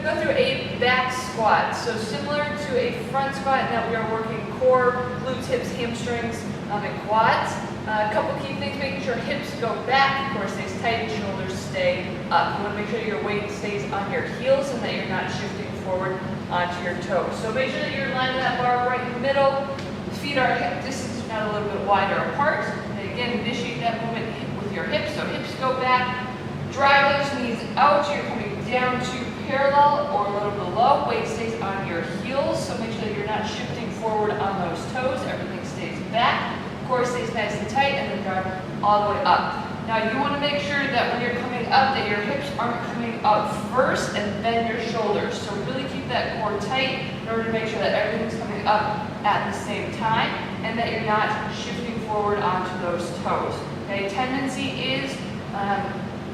going to go through a back squat. So similar to a front squat, now we are working core, glutes, hips, hamstrings, and quads. A couple key things: making sure hips go back, core stays tight, shoulders stay up. You want to make sure your weight stays on your heels and that you're not shifting forward onto your toes. So make sure that you're lining that bar right in the middle. The feet are hip distance, if not a little bit wider apart. And again, initiate that movement with your hips. So hips go back, drive those knees out. You're coming down to parallel or a little below. Weight stays on your heels, so make sure that you're not shifting forward on those toes. Everything stays back. Core stays nice and tight, and then drive all the way up. Now you want to make sure that when you're coming up that your hips aren't coming up first and then your shoulders. So really keep that core tight in order to make sure that everything's coming up at the same time and that you're not shifting forward onto those toes. Okay, tendency is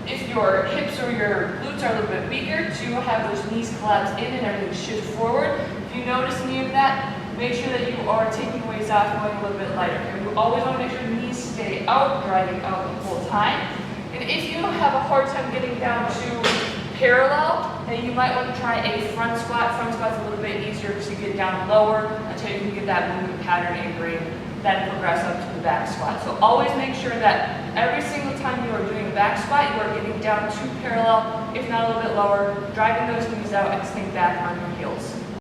if your hips or your glutes are a little bit weaker to have those knees collapse in and everything shift forward. If you notice any of that, make sure that you are taking weights off, going a little bit lighter. Okay? You always want to make sure the knees stay out, driving out the whole time. And if you have a hard time getting down to parallel, then you might want to try a front squat. Front squat's a little bit easier because you get down lower until you can get that movement pattern ingrained, then progress up to the back squat. So always make sure that every single time you are doing a back squat, you are getting down to parallel, if not a little bit lower, driving those knees out and staying back on your heels.